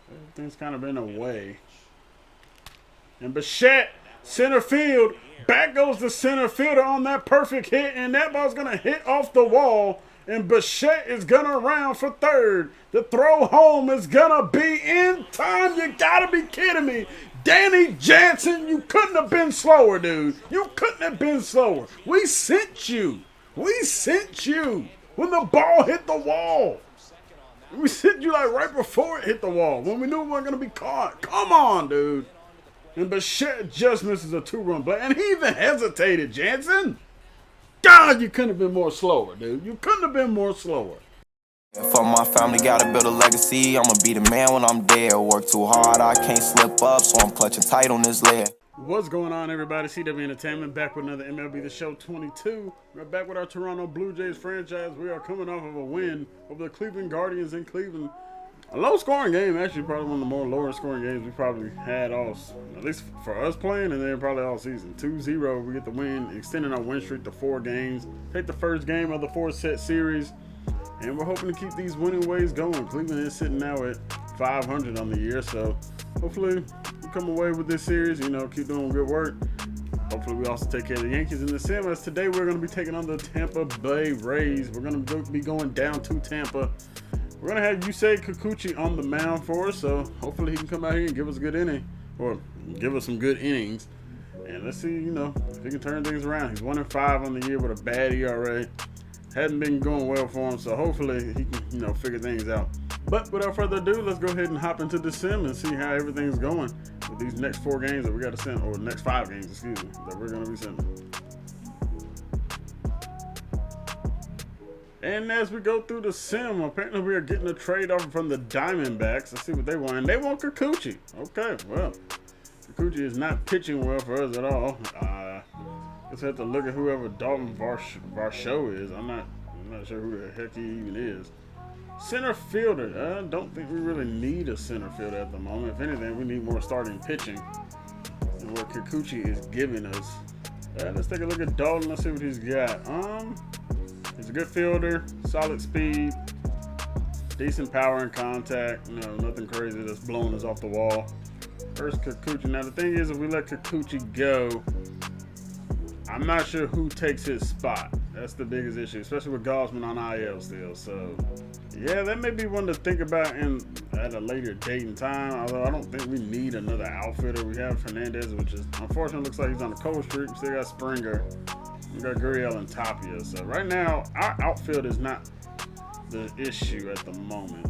Everything's kind of in a way. And Bichette, center field. Back goes the center fielder on that perfect hit, and that ball's going to hit off the wall. And Bichette is going to round for third. The throw home is going to be in time. You got to be kidding me. Danny Jansen, you couldn't have been slower, dude. You couldn't have been slower. We sent you. We sent you when the ball hit the wall. We sent you like right before it hit the wall when we knew we weren't going to be caught. Come on, dude. And Bichette just misses a 2-run play. And he even hesitated, Jansen. God, you couldn't have been more slower, dude. You couldn't have been more slower. For my family, gotta build a legacy. I'ma be the man when I'm dead. Work too hard, I can't slip up, so I'm clutching tight on this leg. What's going on, everybody? CW Entertainment back with another MLB The Show 22. We're back with our Toronto Blue Jays franchise. We are coming off of a win over the Cleveland Guardians in Cleveland. A low-scoring game, actually probably one of the more lower-scoring games we probably had all, at least for us playing, and then probably all season. 2-0, we get the win, extending our win streak to 4 games. Take the first game of the 4-set series, and we're hoping to keep these winning ways going. Cleveland is sitting now at 500 on the year, so hopefully we come away with this series, keep doing good work. Hopefully we also take care of the Yankees in the sim. As today we're going to be taking on the Tampa Bay Rays. We're going to be going down to Tampa. We're going to have Yusei Kikuchi on the mound for us, so hopefully he can come out here and give us a good inning, or give us some good innings. And let's see, if he can turn things around. He's 1-5 on the year with a bad ERA. Hadn't been going well for him, so hopefully he can, figure things out. But without further ado, let's go ahead and hop into the sim and see how everything's going with these next 4 games that we got to send, or next 5 games, excuse me, that we're going to be sending. And as we go through the sim, apparently we are getting a trade offer from the Diamondbacks. Let's see what they want. And they want Kikuchi. Okay, well, Kikuchi is not pitching well for us at all. Just have to look at whoever Dalton Varsho is. I'm not sure who the heck he even is. Center fielder. I don't think we really need a center fielder at the moment. If anything, we need more starting pitching. And what Kikuchi is giving us. Let's take a look at Dalton. Let's see what he's got. He's a good fielder, solid speed, decent power and contact. Nothing crazy that's blowing us off the wall. First, Kikuchi. Now, the thing is, if we let Kikuchi go, I'm not sure who takes his spot. That's the biggest issue, especially with Gosman on IL still. So, yeah, that may be one to think about at a later date and time. Although I don't think we need another outfielder. We have Fernandez, which is unfortunately looks like he's on a cold streak. We still got Springer. We got Gurriel and Tapia. So right now, our outfield is not the issue at the moment.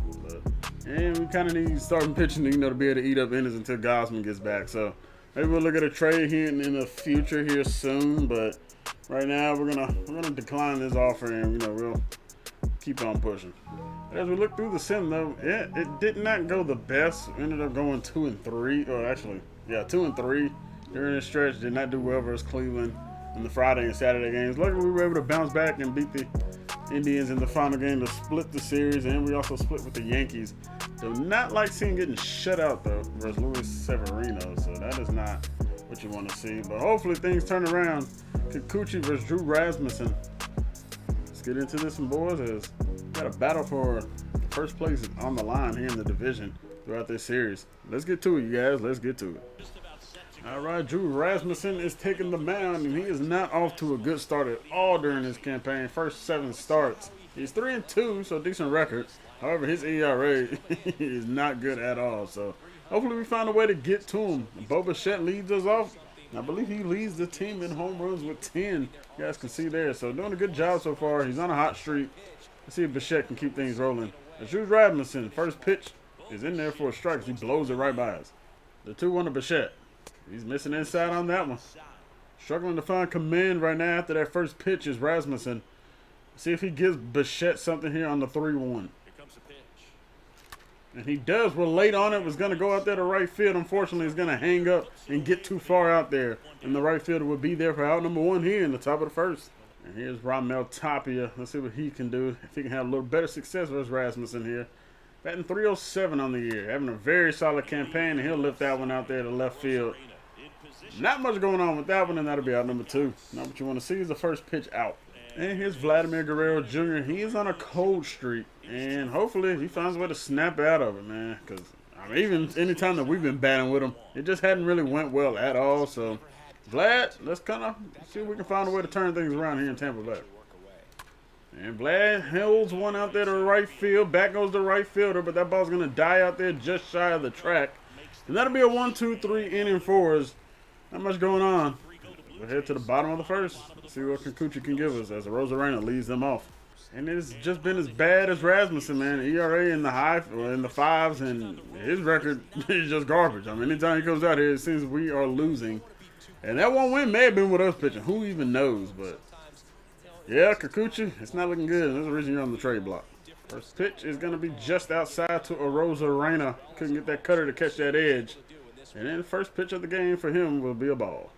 And we kind of need starting pitching, to be able to eat up innings until Gosman gets back. So maybe we'll look at a trade here in the future here soon. But right now, we're gonna decline this offer, and we'll keep on pushing. As we look through the sim, though, it did not go the best. We ended up going 2-3, or actually, 2-3 during this stretch. Did not do well versus Cleveland in the Friday and Saturday games. Luckily, we were able to bounce back and beat the Indians in the final game to split the series, and we also split with the Yankees. Do not like seeing getting shut out, though, versus Luis Severino, so that is not what you want to see. But hopefully things turn around. Kikuchi versus Drew Rasmussen. Let's get into this one, boys. As we got a battle for first place on the line here in the division throughout this series. Let's get to it, you guys. Let's get to it. All right, Drew Rasmussen is taking the mound, and he is not off to a good start at all during his campaign. First 7 starts. He's 3-2, so decent record. However, his ERA is not good at all. So hopefully we find a way to get to him. Bo Bichette leads us off. I believe he leads the team in home runs with 10. You guys can see there. So doing a good job so far. He's on a hot streak. Let's see if Bichette can keep things rolling. Drew Rasmussen, first pitch is in there for a strike. He blows it right by us. The 2-1 to Bichette. He's missing inside on that one. Struggling to find command right now after that first pitch is Rasmussen. See if he gives Bichette something here on the 3-1. And he does. We're late on it. Was going to go out there to right field. Unfortunately, he's going to hang up and get too far out there. And the right fielder will be there for out number 1 here in the top of the first. And here's Raimel Tapia. Let's see what he can do. If he can have a little better success versus Rasmussen here. Batting .307 on the year. Having a very solid campaign. And he'll lift that one out there to left field. Not much going on with that one, and that'll be out number 2. Not what you want to see is the first pitch out. And here's Vladimir Guerrero Jr. He is on a cold streak, and hopefully he finds a way to snap out of it, man. Because I mean, even anytime that we've been batting with him, it just hadn't really went well at all. So, Vlad, let's kind of see if we can find a way to turn things around here in Tampa Bay. And Vlad holds one out there to right field. Back goes the right fielder, but that ball's going to die out there just shy of the track. And that'll be a 1-2-3 inning for us. Not much going on. We'll head to the bottom of the first. See what Kikuchi can give us as Rosarena leads them off. And it's just been as bad as Rasmussen, man. ERA in the fives, and his record is just garbage. I mean, anytime he comes out here, it seems we are losing. And that one win may have been with us pitching. Who even knows? But yeah, Kikuchi, it's not looking good. There's a reason you're on the trade block. First pitch is going to be just outside to Rosarena. Couldn't get that cutter to catch that edge. And then the first pitch of the game for him will be a ball.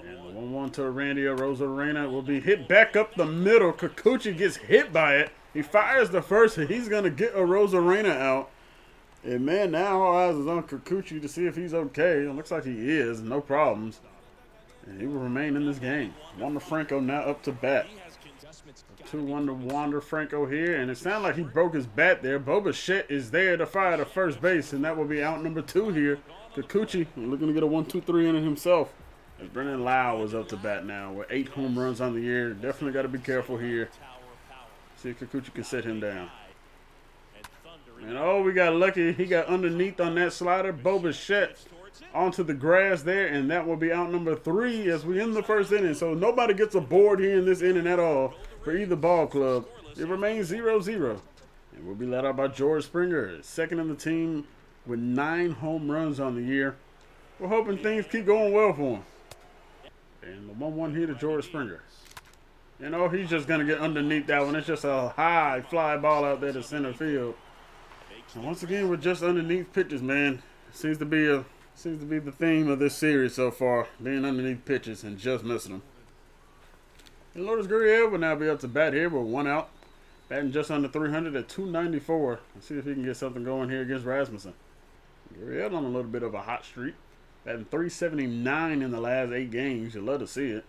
And the 1-1 to Randy Rosarena will be hit back up the middle. Kikuchi gets hit by it. He fires the first, and he's going to get Rosarena out. And, man, now all eyes is on Kikuchi to see if he's okay. It looks like he is. No problems. And he will remain in this game. Wander Franco now up to bat. 2-1 to Wander Franco here. And it sounded like he broke his bat there. Bo Bichette is there to fire to first base. And that will be out number 2 here. Kikuchi looking to get a 1-2-3 inning himself. As Brennan Lau is up to bat now with 8 home runs on the year. Definitely got to be careful here. See if Kikuchi can set him down. And oh, we got lucky. He got underneath on that slider. Bo Bichette onto the grass there. And that will be out number 3 as we end the first inning. So nobody gets a board here in this inning at all for either ball club. It remains 0-0. And we'll be led out by George Springer. Second in the team with 9 home runs on the year. We're hoping things keep going well for him. And the 1-1 here to George Springer. You know, he's just going to get underneath that one. It's just a high fly ball out there to center field. And once again, we're just underneath pitches, man. Seems to be the theme of this series so far, being underneath pitches and just missing them. And Lourdes Gurriel will now be up to bat here with 1 out. Batting just under 300 at 294. Let's see if he can get something going here against Rasmussen. Gurriel on a little bit of a hot streak. Batting 379 in the last 8 games. You'd love to see it.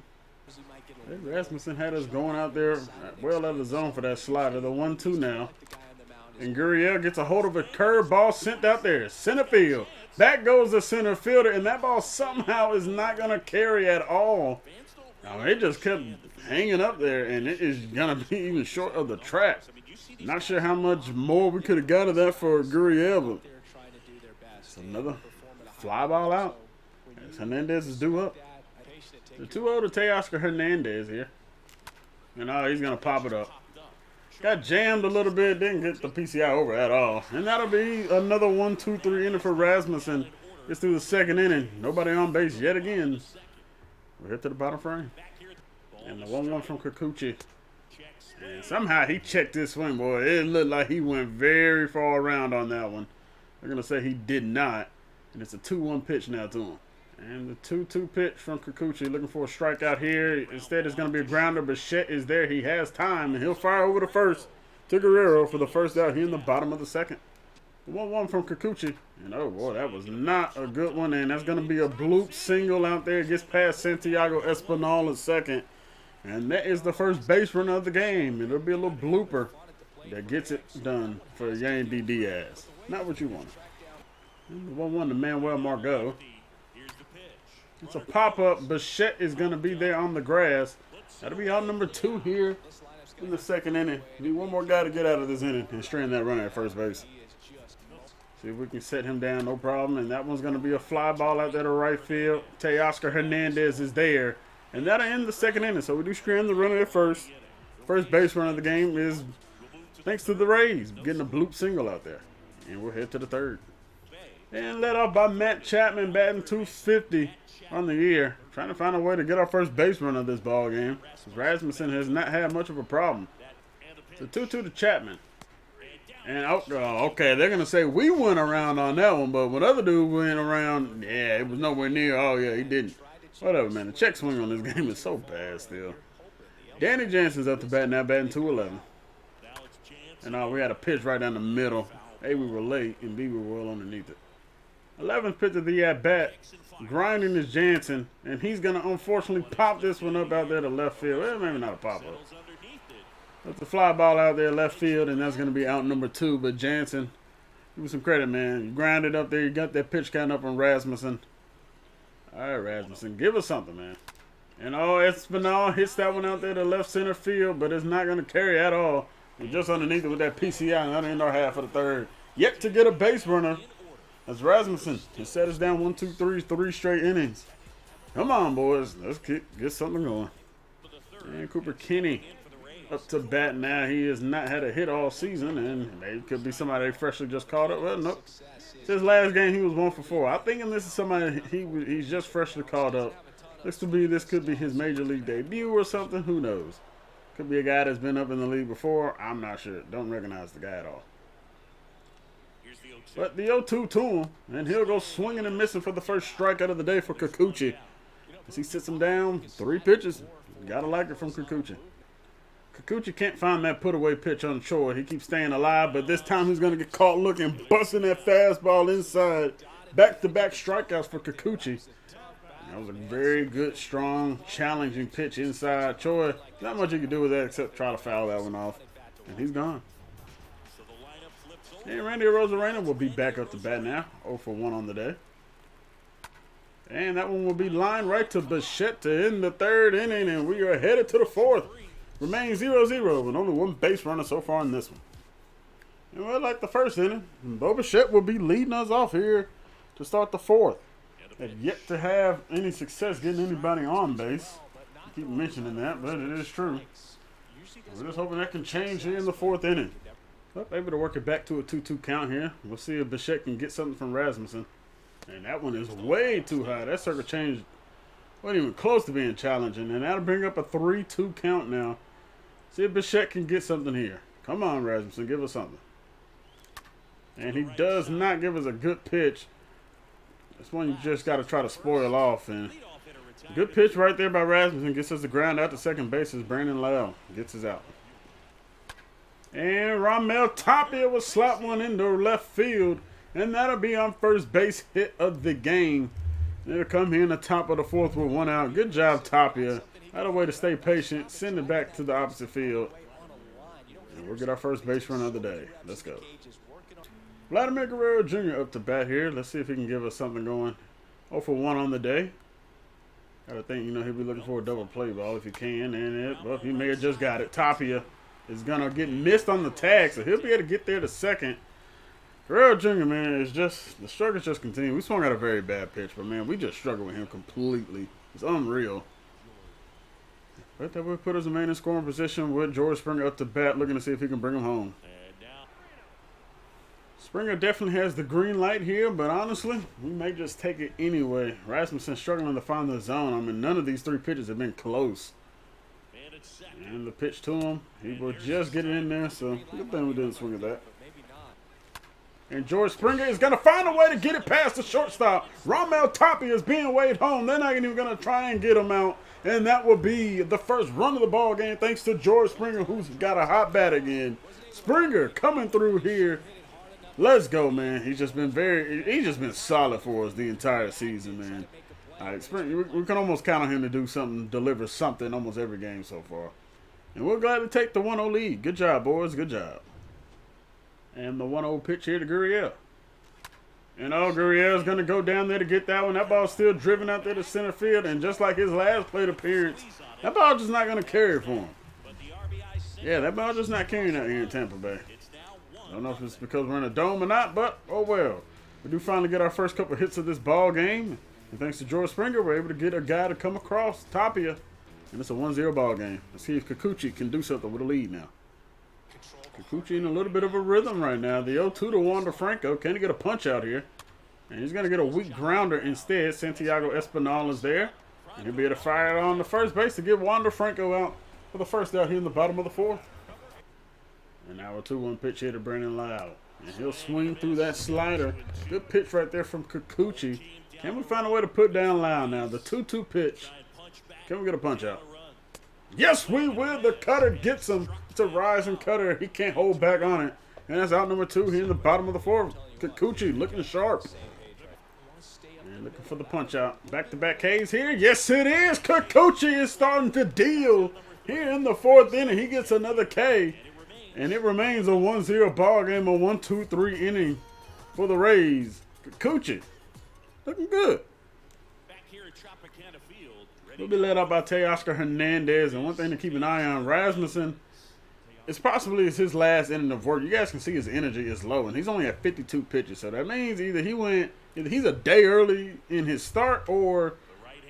Rasmussen had us going out there well out of the zone for that slider. The 1-2 now. And Gurriel gets a hold of a curve ball sent out there. Center field. Back goes the center fielder. And that ball somehow is not going to carry at all. I mean, it just kept hanging up there. And it is going to be even short of the track. Not sure how much more we could have got of that for Gurriel. But it's another fly ball out. As Hernandez is due up. The 2-0 to Teoscar Hernandez here. And he's going to pop it up. Got jammed a little bit. Didn't get the PCI over at all. And that'll be another 1-2-3 inning for Rasmussen. It's through the second inning. Nobody on base yet again. We're hit to the bottom frame. And the 1-1 from Kikuchi. And somehow he checked this swing, boy. It looked like he went very far around on that one. They're going to say he did not. And it's a 2-1 pitch now to him. And the 2-2 pitch from Kikuchi, looking for a strikeout here. Instead, it's going to be a grounder. Bichette is there. He has time, and he'll fire over the first to Guerrero for the first out here in the bottom of the second. 1-1 from Kikuchi. And, oh, boy, that was not a good one. And that's going to be a bloop single out there. Gets past Santiago Espinal at second. And that is the first base runner of the game. It'll be a little blooper that gets it done for Yandy Diaz. Not what you wanted. And the 1-1 to Manuel Margot. It's a pop-up. Bichette is going to be there on the grass. That'll be out number 2 here in the second inning. Need one more guy to get out of this inning and strand that runner at first base. See if we can set him down, no problem. And that one's going to be a fly ball out there to right field. Teoscar Hernandez is there. And that'll end the second inning. So we do strand the runner at first. First base run of the game is thanks to the Rays getting a bloop single out there. And we'll head to the third. And led off by Matt Chapman, batting 250 on the year. Trying to find a way to get our first base run of this ball game. Rasmussen has not had much of a problem. So 2-2 to Chapman. And okay, they're going to say we went around on that one, but when other dude went around, yeah, it was nowhere near. Oh, yeah, he didn't. Whatever, man. The check swing on this game is so bad still. Danny Jansen's up to bat now, batting 211. And we had a pitch right down the middle. A, we were late, and B, we were well underneath it. 11th pitch of the at-bat. Grinding is Jansen, and he's going to unfortunately pop this one up out there to left field. Well, maybe not a pop-up. That's a fly ball out there left field, and that's going to be out number 2. But Jansen Give me some credit, man. You grinded up there. You got that pitch count up on Rasmussen. All right, Rasmussen, give us something, man. And Espinal hits that one out there to left center field, but it's not going to carry at all. He's just underneath it with that PCI and under in our half of the third. Yet to get a base runner. That's Rasmussen. He set us down 1, 2, 3, 3 straight innings. Come on, boys. Let's get something going. And Cooper Kinney up to bat now. He has not had a hit all season, and maybe could be somebody freshly just caught up. Well, nope. His last game, he was 1 for 4. I'm thinking this is somebody he's just freshly called up. This could be his major league debut or something. Who knows? Could be a guy that's been up in the league before. I'm not sure. Don't recognize the guy at all. But the 0-2 to him, and he'll go swinging and missing for the first strikeout of the day for Kikuchi. As he sits him down, 3 pitches. Gotta like it from Kikuchi. Kikuchi can't find that put-away pitch on Choi. He keeps staying alive, but this time he's going to get caught looking, busting that fastball inside. Back-to-back strikeouts for Kikuchi. That was a very good, strong, challenging pitch inside Choi. Not much you can do with that except try to foul that one off. And he's gone. And Randy Arozarena will be back up to bat now. 0 for 1 on the day. And that one will be lined right to Bichette to end the 3rd inning. And we are headed to the 4th. Remains 0-0 with only 1 base runner so far in this one. And well, like the 1st inning, Bo Bichette will be leading us off here to start the 4th. Have yet to have any success getting anybody on base. I keep mentioning that, but it is true. We're just hoping that can change here in the 4th inning. But able to work it back to a 2-2 count here. We'll see if Bichette can get something from Rasmussen. And that one is way too high. That circle change wasn't even close to being challenging. And that'll bring up a 3-2 count now. See if Bichette can get something here. Come on, Rasmussen, give us something. And he does not give us a good pitch. That's one you just got to try to spoil off. And good pitch right there by Rasmussen. Gets us the ground out to second base as Brandon Lau gets us out. And Ramel Tapia will slap one into left field. And that'll be our first base hit of the game. It'll come here in the top of the 4th with 1 out. Good job, Tapia. Had a way to stay patient. Send it back to the opposite field. And we'll get our first base run of the day. Let's go. Vladimir Guerrero Jr. up to bat here. Let's see if he can give us something going. 0 for 1 on the day. Gotta think, he'll be looking for a double play ball if he can. And he may have just got it. Tapia is gonna get missed on the tag, so he'll be able to get there to second. Guerrero Jr., man, is just, the struggles just continue. We swung out a very bad pitch, but man, we just struggle with him completely. It's unreal. But that would put us in main and scoring position with George Springer up to bat, looking to see if he can bring him home. Springer definitely has the green light here, but honestly, we may just take it anyway. Rasmussen struggling to find the zone. I mean, none of these 3 pitches have been close. And the pitch to him, he will just get it in there, so good thing we didn't swing at that. And George Springer is going to find a way to get it past the shortstop. Ramel Tapia is being weighed home. They're not even going to try and get him out. And that will be the first run of the ball game thanks to George Springer, who's got a hot bat again. Springer coming through here. Let's go, man. He's just been solid for us the entire season, man. All right, Springer, we can almost count on him to do something, deliver something almost every game so far. And we're glad to take the 1-0 lead. Good job, boys. Good job. And the 1-0 pitch here to Gurriel. And Gurriel's going to go down there to get that one. That ball's still driven out there to center field. And just like his last plate appearance, that ball just not going to carry for him. Yeah, that ball just not carrying out here in Tampa Bay. I don't know if it's because we're in a dome or not, but oh well. We do finally get our first couple hits of this ball game. And thanks to George Springer, we're able to get a guy to come across, Tapia. And it's a 1-0 ball game. Let's see if Kikuchi can do something with a lead now. Kikuchi in a little bit of a rhythm right now. The 0-2 to Wander Franco. Can he get a punch out here? And he's going to get a weak grounder instead. Santiago Espinal is there. And he'll be able to fire it on the first base to get Wander Franco out for the first out here in the bottom of the 4th. And now a 2-1 pitch here to Brandon Lau. And he'll swing through that slider. Good pitch right there from Kikuchi. Can we find a way to put down Lau now? The 2-2 pitch. Can we get a punch out? Yes, we will. The cutter gets him. It's a rising cutter. He can't hold back on it. And that's out number 2 here in the bottom of the 4th. Kikuchi looking sharp. And looking for the punch out. Back-to-back Ks here. Yes, it is. Kikuchi is starting to deal here in the 4th inning. He gets another K. And it remains a 1-0 ball game, a 1-2-3 inning. for the Rays. Kikuchi, looking good. He'll be led up by Teoscar Hernandez, and one thing to keep an eye on, Rasmussen, it's possibly his last inning of work. You guys can see his energy is low, and he's only at 52 pitches, so that means either he's a day early in his start, or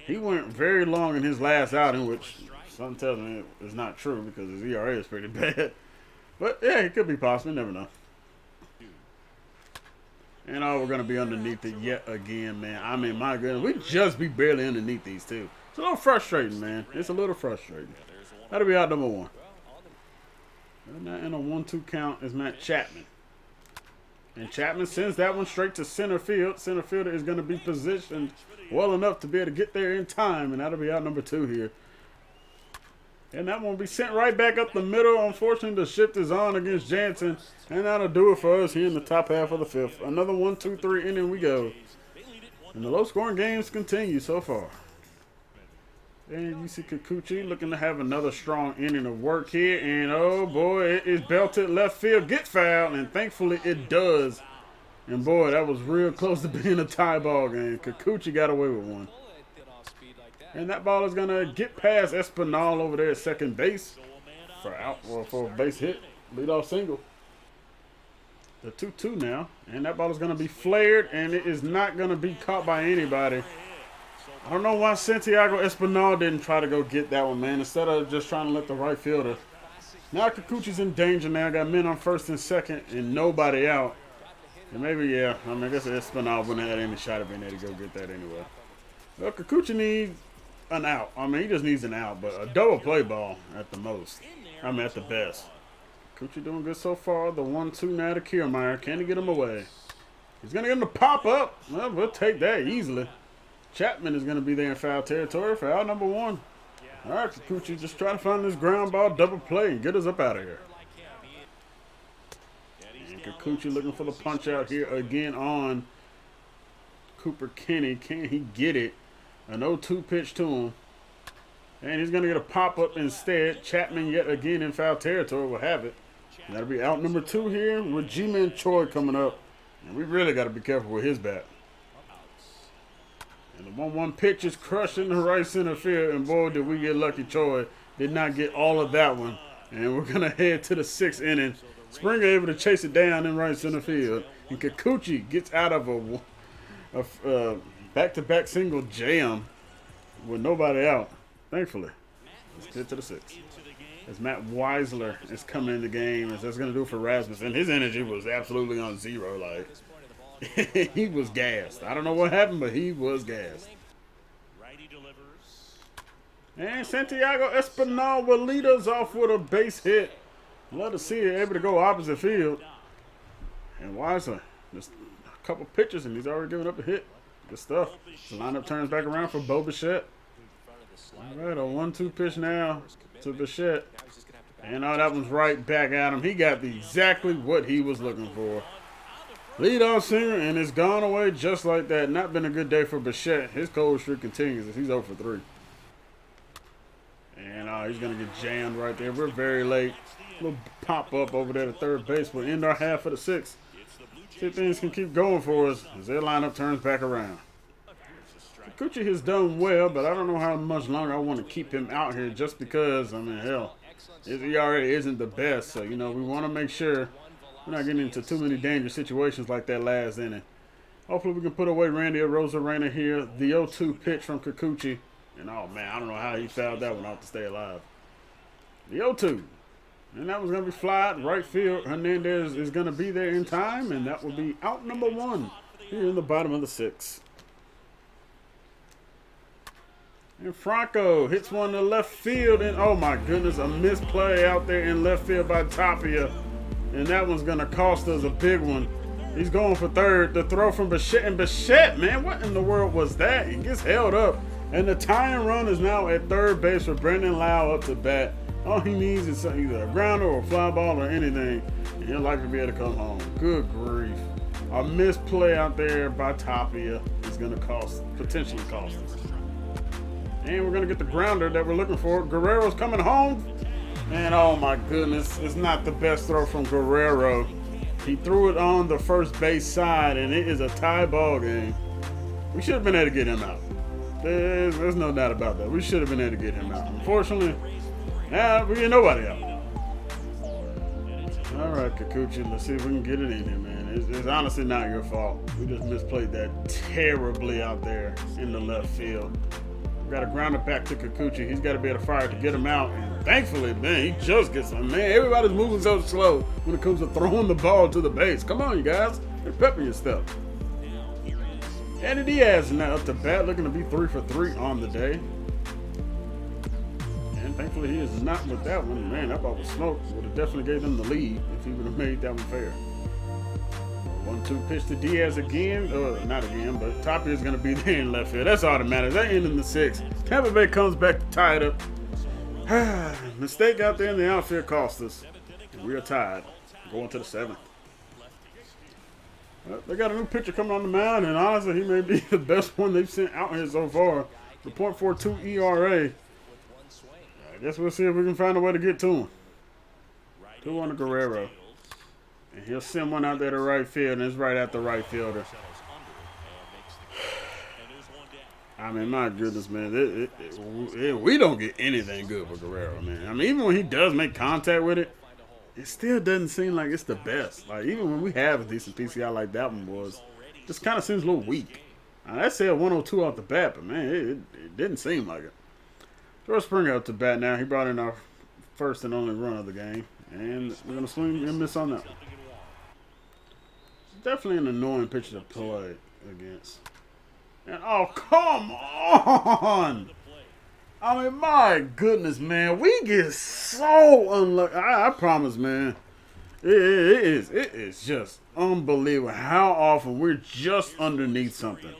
he went very long in his last outing, which something tells me is not true because his ERA is pretty bad. But yeah, it could be possible. Never know. And we're going to be underneath it yet again, man. I mean, my goodness. We just be barely underneath these two. It's a little frustrating, man. It's a little frustrating. That'll be out number one. And now in a 1-2 count is Matt Chapman. And Chapman sends that one straight to center field. Center fielder is going to be positioned well enough to be able to get there in time. And that'll be out number 2 here. And that one will be sent right back up the middle. Unfortunately, the shift is on against Jansen. And that'll do it for us here in the top half of the 5th. Another 1-2-3 inning we go. And the low-scoring games continue so far. And you see Kikuchi looking to have another strong inning of work here. And, oh, boy, it is belted left field. Get fouled. And thankfully, it does. And, boy, that was real close to being a tie ball game. Kikuchi got away with one. And that ball is going to get past Espinal over there at second base for a base hit. Leadoff single. The 2-2 now. And that ball is going to be flared, and it is not going to be caught by anybody. I don't know why Santiago Espinal didn't try to go get that one, man, instead of just trying to let the right fielder. Now Kikuchi's in danger now. Got men on first and second and nobody out. And maybe, yeah, I mean, I guess Espinal wouldn't have had any shot of being able to go get that anyway. Well, Kikuchi needs an out. I mean, he just needs an out, but a double play ball at the most. I mean, at the best. Kikuchi doing good so far. The 1-2 now to Kiermaier. Can he get him away? He's going to get him to pop up. Well, we'll take that easily. Chapman is going to be there in foul territory for out number 1. All right, Kikuchi, just try to find this ground ball double play and get us up out of here. And Kikuchi looking for the punch out here again on Cooper Kenny. Can he get it? An 0-2 pitch to him. And he's going to get a pop-up instead. Chapman yet again in foul territory will have it. And that'll be out number 2 here with G-Man Choi coming up. And we really got to be careful with his bat. And the 1-1 pitch is crushed in the right center field. And boy, did we get lucky. Choi did not get all of that one. And we're going to head to the 6th inning. Springer able to chase it down in right center field. And Kikuchi gets out of a back-to-back single jam with nobody out, thankfully. Let's get to the 6th. As Matt Weisler is coming in the game, as that's going to do it for Rasmussen. His energy was absolutely on zero. Like, he was gassed. I don't know what happened, but he was gassed. And Santiago Espinal will lead us off with a base hit. Love to see it able to go opposite field. And Weisler, just a couple pitches, and he's already given up a hit. Good stuff. The lineup turns back around for Bo Bichette. All right, a 1-2 pitch now to Bichette. And that one's right back at him. He got exactly what he was looking for. Leadoff singer, and it's gone away just like that. Not been a good day for Bichette. His cold streak continues as he's 0 for 3. And he's going to get jammed right there. We're very late. A little pop-up over there to third base. We'll end our half of the 6th. See if things can keep going for us as their lineup turns back around. Kikuchi has done well, but I don't know how much longer I want to keep him out here just because, I mean, hell, his ERA isn't the best. So, we want to make sure we're not getting into too many dangerous situations like that last inning. Hopefully we can put away Randy Arozarena here. The 0-2 pitch from Kikuchi. And, oh, man, I don't know how he fouled that one off to stay alive. The 0-2. And that was going to be fly out right field. Hernandez is going to be there in time, and that will be out number 1 here in the bottom of the 6th. And Franco hits one to left field, and oh my goodness, a misplay out there in left field by Tapia. And that one's going to cost us a big one. He's going for third. The throw from Bichette. And Bichette, man, what in the world was that? He gets held up. And the tying run is now at third base for Brendan Lau up to bat. All he needs is either a grounder or a fly ball or anything, and he'll likely be able to come home. Good grief. A misplay out there by Tapia is going to potentially cost us. And we're going to get the grounder that we're looking for. Guerrero's coming home. And oh my goodness, it's not the best throw from Guerrero. He threw it on the first base side, and it is a tie ball game. We should have been able to get him out. There's no doubt about that. We should have been able to get him out. Unfortunately, we get nobody out. All right, Kikuchi, let's see if we can get it in here, man. It's honestly not your fault. We just misplayed that terribly out there in the left field. We got to ground it back to Kikuchi. He's got to be able to fire to get him out. And thankfully, man, he just gets him. Man, everybody's moving so slow when it comes to throwing the ball to the base. Come on, you guys. You're pepping your stuff. Andy Diaz is now up to bat, looking to be 3 for 3 on the day. And thankfully, he is not with that one. Man, that ball was smoked. Would have definitely gave them the lead if he would have made that one fair. 1-2 pitch to Diaz again. Not again, but Tapia is going to be there in left field. That's all that matters. That ended in the 6th. Tampa Bay comes back to tie it up. Mistake out there in the outfield cost us. We are tied. Going to the 7th. They got a new pitcher coming on the mound, and honestly, he may be the best one they've sent out here so far. The .42 ERA. I guess we'll see if we can find a way to get to him. 2-1 to Guerrero. And he'll send one out there to right field, and it's right at the right fielder. I mean, my goodness, man. We don't get anything good with Guerrero, man. I mean, even when he does make contact with it, it still doesn't seem like it's the best. Like, even when we have a decent PCI like that one was, just kind of seems a little weak. That said 102 off the bat, but, man, it didn't seem like it. George Springer up to bat now. He brought in our first and only run of the game. And we're going to swing and miss on that one. Definitely an annoying pitcher to play against. And, oh, come on! I mean, my goodness, man. We get so unlucky. I promise, man. It is just unbelievable how often we're just underneath something.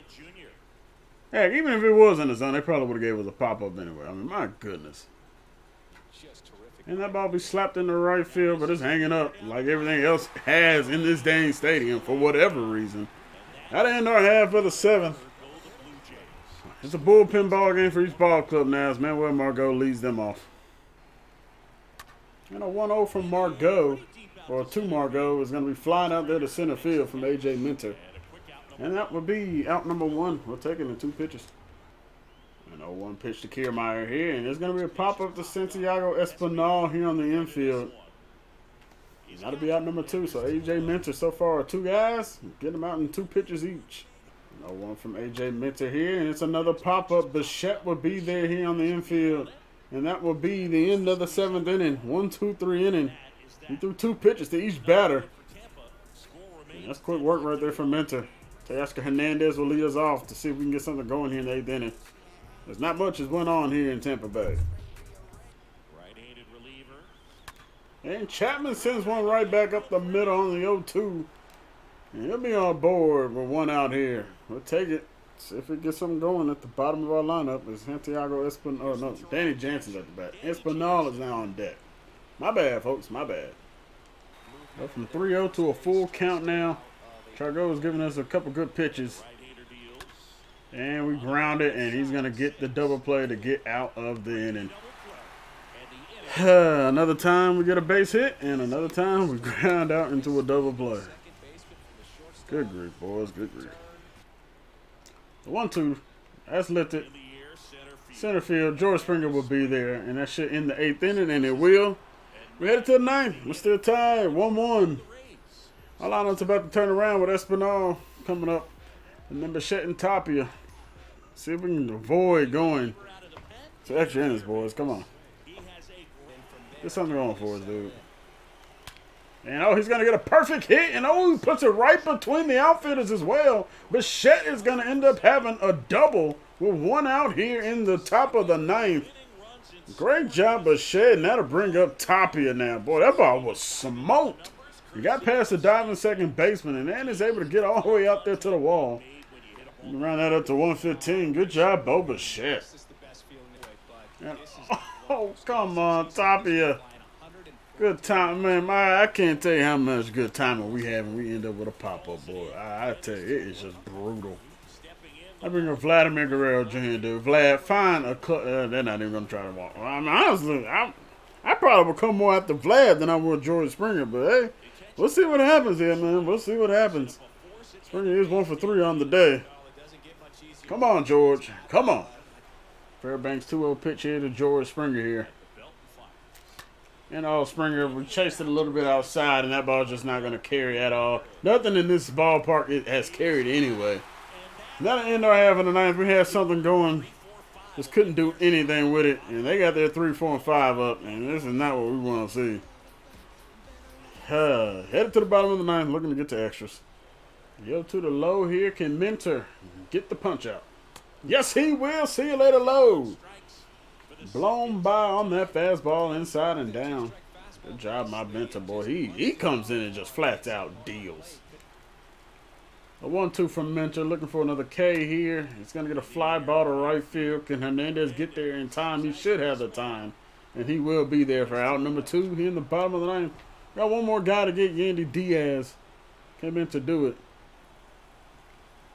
Heck, even if it was in the zone, they probably would have gave us a pop-up anyway. I mean, my goodness. And that ball be slapped in the right field, but it's hanging up like everything else has in this dang stadium for whatever reason. That'll end our half of the 7th. It's a bullpen ball game for each ball club now as Manuel Margot leads them off. And a 1-0 from Margot, or to Margot, is going to be flying out there to center field from A.J. Minter. And that would be out number 1. We'll take it in 2 pitches. And 0-1 pitch to Kiermaier here. And there's going to be a pop-up to Santiago Espinal here on the infield. That'll be out number 2. So A.J. Minter so far are 2 guys. Get them out in 2 pitches each. 0-1 from A.J. Minter here, and it's another pop-up. Bichette will be there here on the infield, and that will be the end of the 7th inning. 1-2-3 inning. He threw 2 pitches to each batter. And that's quick work right there from Minter. Teoscar Hernandez will lead us off to see if we can get something going here in the 8th inning. There's not much that's went on here in Tampa Bay. And Chapman sends one right back up the middle on the 0-2. And he'll be on board with 1 out here. We'll take it. See if we get something going at the bottom of our lineup. Is Santiago Espinal. Oh, no. Danny Jansen's at the bat. Espinal is now on deck. My bad, folks. My bad. Go from 3-0 to a full count now. Chargot is giving us a couple good pitches. And we ground it, and he's going to get the double play to get out of the inning. Another time we get a base hit, and another time we ground out into a double play. Good grief, boys. Good grief. The 1-2. That's lifted. Center field. George Springer will be there. And that shit in the 8th inning. And it will. We're headed to the 9th. We're still tied. 1-1. Our lineup's about to turn around with Espinal coming up. And then Bichette and Tapia. See if we can avoid going to extra innings, boys. Come on. Get something going for us, dude. And, oh, he's going to get a perfect hit. And, oh, he puts it right between the outfielders as well. Bichette is going to end up having a double with 1 out here in the top of the 9th. Great job, Bichette. And that'll bring up Tapia now. Boy, that ball was smoked. He got past the diving second baseman and then is able to get all the way out there to the wall. Round that up to 115. Good job, Bo Bichette. And, oh, come on, Tapia. Good time, man. I can't tell you how much good timing we have and we end up with a pop-up, boy. I tell you, it is just brutal. I bring up Vladimir Guerrero Jr., dude. Vlad, find a they're not even going to try to walk. I mean, honestly, I probably would come more after Vlad than I would George Springer, but hey, We'll see what happens here, man. We'll see what happens. Springer is 1 for 3 on the day. Come on, George. Come on. Fairbanks 2-0 pitch here to George Springer here. And Springer, we chased it a little bit outside, and that ball's just not going to carry at all. Nothing in this ballpark it has carried anyway. Now the end of our half of the ninth, we had something going. Just couldn't do anything with it. And they got their 3, 4, and 5 up, and this is not what we want to see. Headed to the bottom of the ninth, looking to get to extras. Yo to the low here. Can Minter get the punch out? Yes, he will. See you later, low. Blown by on that fastball inside and down. Good job, my Minter boy. He comes in and just flats out deals. A 1-2 from Minter. Looking for another K here. He's going to get a fly ball to right field. Can Hernandez get there in time? He should have the time. And he will be there for out number 2 here in the bottom of the ninth. Got one more guy to get, Yandy Diaz. Came in to do it.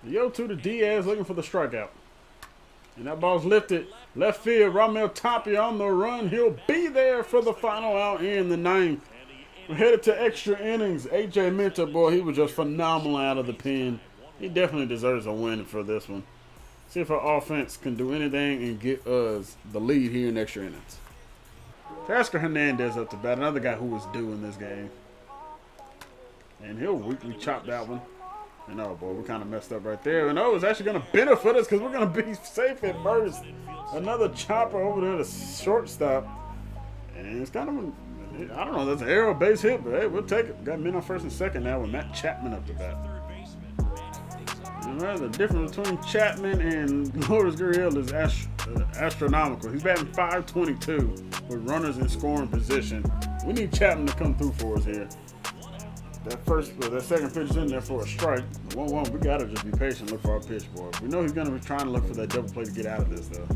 Yo to the Diaz looking for the strikeout. And that ball's lifted. Left field, Ramel Tapia on the run. He'll be there for the final out in the ninth. We're headed to extra innings. A.J. Minter, boy, he was just phenomenal out of the pen. He definitely deserves a win for this one. See if our offense can do anything and get us the lead here in extra innings. Oscar Hernandez up to bat, another guy who was due in this game. And he'll weakly chop that one. And oh boy, we kind of messed up right there. And it's actually going to benefit us because we're going to be safe at first. Another chopper over there to shortstop. And it's kind of, I don't know, that's an arrow base hit, but hey, we'll take it. Got men on first and second now with Matt Chapman up to bat. And the difference between Chapman and Lourdes Gurriel is astronomical. He's batting .522 with runners in scoring position. We need Chapman to come through for us here. That second pitch is in there for a strike. 1-1, we got to just be patient, look for our pitch, boy. We know he's going to be trying to look for that double play to get out of this, though.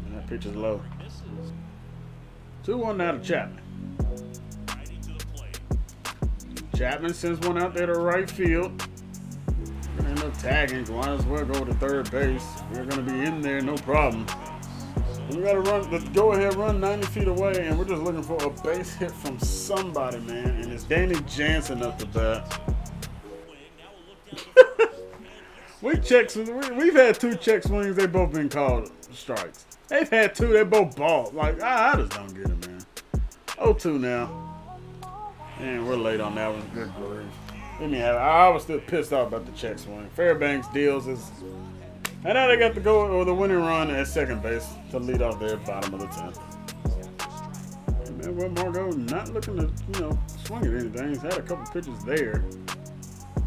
And that pitch is low. 2-1 now to Chapman. Chapman sends one out there to right field. We're going to end up tagging. Might as well go to third base. We're going to be in there, no problem. We got to run, the go-ahead run 90 feet away, and we're just looking for a base hit from somebody, man. And it's Danny Jansen up the bat. We've had 2 check swings. They both been called strikes. They've had 2. They both balled. Like, I just don't get it, man. 0-2 now. And we're late on that one. Good grief. I was still pissed off about the check swing. Fairbanks deals his. And now they got to go with the winning run at second base to lead off their bottom of the 10th. And man, Will Margot not looking to, swing at anything. He's had a couple pitches there.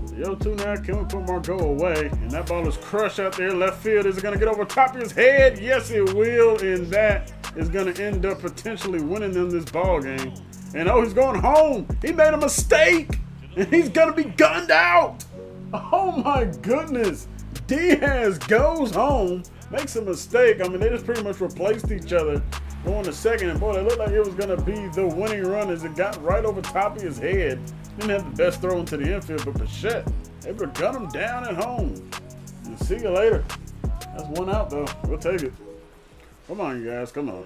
The 0-2 now, can we put Margot away? And that ball is crushed out there. Left field. Is it going to get over top of his head? Yes, it will. And that is going to end up potentially winning them this ball game. And he's going home. He made a mistake. And he's going to be gunned out. Oh, my goodness. Diaz goes home, makes a mistake. I mean, they just pretty much replaced each other going to second. And, boy, it looked like it was going to be the winning run as it got right over top of his head. Didn't have the best throw into the infield, but Bichette able to gun him down at home. And see you later. That's 1 out, though. We'll take it. Come on, you guys. Come on.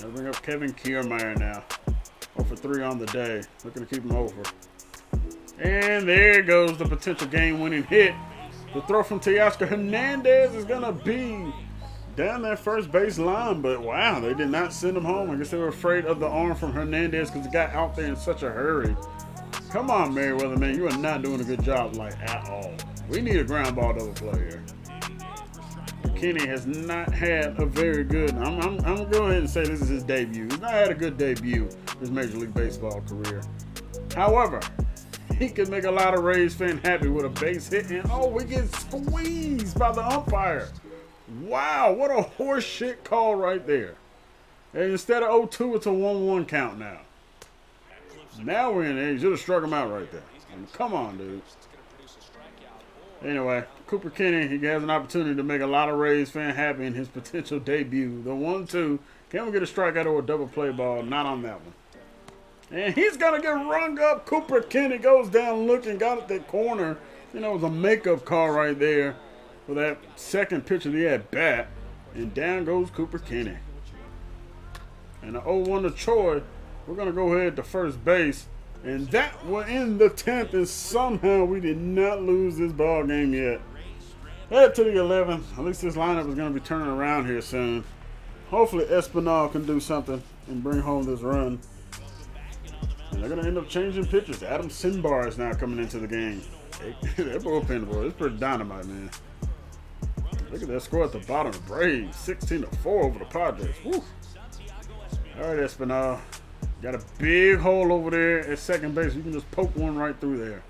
I'll bring up Kevin Kiermaier now. 0 for 3 on the day. Looking to keep him over. And there goes the potential game-winning hit. The throw from Teoscar Hernandez is going to be down that first base line. But, wow, they did not send him home. I guess they were afraid of the arm from Hernandez because he got out there in such a hurry. Come on, Merriweather, man. You are not doing a good job, at all. We need a ground ball double play here. Kenny has not had a very good. I'm going to go ahead and say this is his debut. He's not had a good debut his Major League Baseball career. However, he can make a lot of Rays fans happy with a base hit. And, we get squeezed by the umpire. Wow, what a horse shit call right there. And instead of 0-2, it's a 1-1 count now. Now we're in there. You should have struck him out right there. I mean, come on, dude. Anyway, Cooper Kenny, he has an opportunity to make a lot of Rays fans happy in his potential debut. The 1-2. Can we get a strikeout or a double play ball? Not on that one. And he's going to get rung up. Cooper Kenny goes down looking, got at that corner. It was a makeup call right there for that second pitch of the at-bat. And down goes Cooper Kenny. And the 0-1 to Troy. We're going to go ahead to first base. And that will end the 10th, and somehow we did not lose this ball game yet. Head to the 11th. At least this lineup is going to be turning around here soon. Hopefully Espinal can do something and bring home this run. And they're going to end up changing pitchers. Adam Sinbar is now coming into the game. That bullpen, boy, it's pretty dynamite, man. Look at that score at the bottom. The Braves, 16-4 over the Padres. Woo. All right, Espinal. Got a big hole over there at second base. You can just poke one right through there.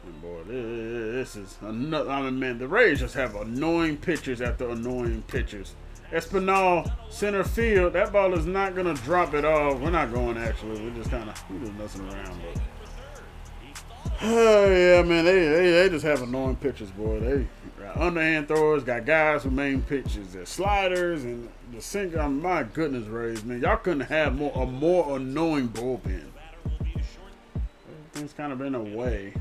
And boy, this is another. I mean, man, the Rays just have annoying pitchers after annoying pitchers. Espinal, center field. That ball is not going to drop it off. We're not going, actually. We're just messing around. But yeah, man, they just have annoying pitchers, boy. They got underhand throwers, got guys who main pitches. There's sliders and the sinker. My goodness, Rays, man. Y'all couldn't have a more annoying bullpen. Everything's kind of been away.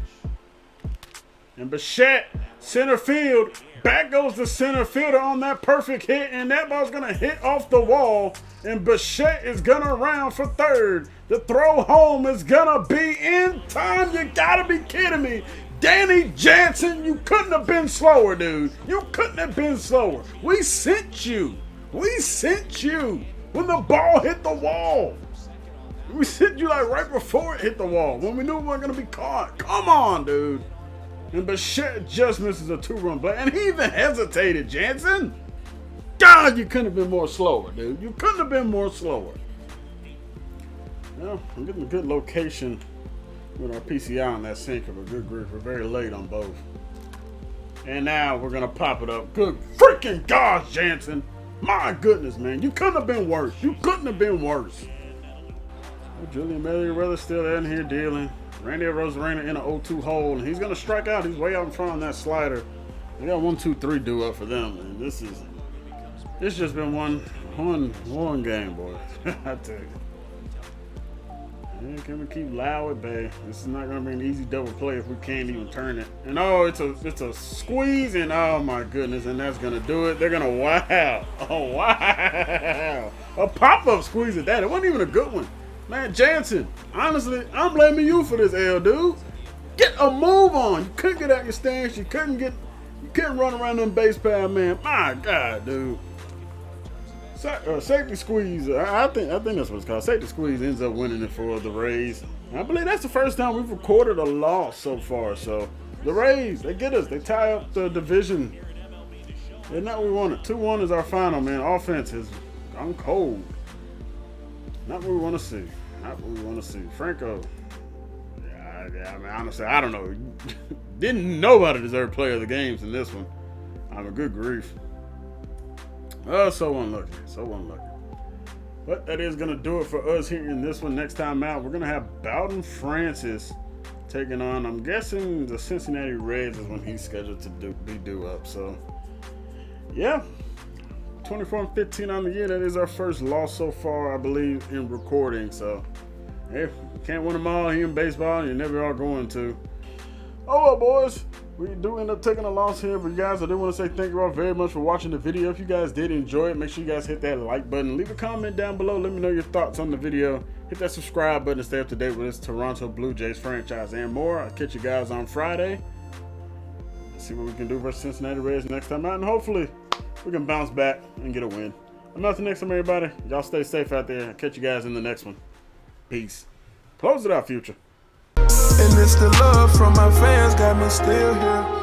And Bichette, center field. Back goes the center fielder on that perfect hit, and that ball's going to hit off the wall, and Bichette is going to round for third. The throw home is going to be in time. You got to be kidding me. Danny Jansen, you couldn't have been slower, dude. You couldn't have been slower. We sent you. We sent you when the ball hit the wall. We sent you like right before it hit the wall, when we knew we weren't going to be caught. Come on, dude. And Bichette just misses a 2-run play. And he even hesitated, Jansen. God, you couldn't have been more slower, dude. You couldn't have been more slower. Well, I'm getting a good location with our PCI on that sinker, but good grief, we're very late on both. And now we're going to pop it up. Good freaking gosh, Jansen. My goodness, man. You couldn't have been worse. You couldn't have been worse. Well, Julian Merriweather still in here dealing. Randy Rosarena in an 0-2 hole, and he's going to strike out. He's way out in front on that slider. They got 1-2-3 due up for them, and it's just been one game, boy. I tell you. And can we keep loud at bay? This is not going to be an easy double play if we can't even turn it. And it's a squeeze, and oh my goodness, and that's going to do it. They're going to wow. Oh wow. A pop-up squeeze at that. It wasn't even a good one. Man, Jansen, honestly, I'm blaming you for this, L, dude. Get a move on. You couldn't get out your stance. You couldn't run around them base pad, man. My God, dude. Safety squeeze. I think that's what it's called. Safety squeeze ends up winning it for the Rays. I believe that's the first time we've recorded a loss so far. So the Rays, they get us. They tie up the division. They're not what we wanted. 2-1 is our final, man. Offense has gone cold. Not what we want to see. Not what we want to see. Franco. Yeah, I mean, honestly, I don't know. Didn't nobody deserve player of the games in this one. I'm a good grief. Oh, so unlucky. So unlucky. But that is going to do it for us here in this one. Next time out, we're going to have Bowden Francis taking on, I'm guessing, the Cincinnati Reds is when he's scheduled to be due up. So, yeah. 24-15 on the year. That is our first loss so far, I believe, in recording. So, hey, can't win them all here in baseball. You never are going to. Oh, well, boys. We do end up taking a loss here. But, guys, I do want to say thank you all very much for watching the video. If you guys did enjoy it, make sure you guys hit that like button. Leave a comment down below. Let me know your thoughts on the video. Hit that subscribe button to stay up to date with this Toronto Blue Jays franchise and more. I'll catch you guys on Friday. Let's see what we can do versus Cincinnati Reds next time out. And hopefully we can bounce back and get a win. Until next time, everybody. Y'all stay safe out there. I'll catch you guys in the next one. Peace. Close it out, Future. And it's the love from my fans got me still here.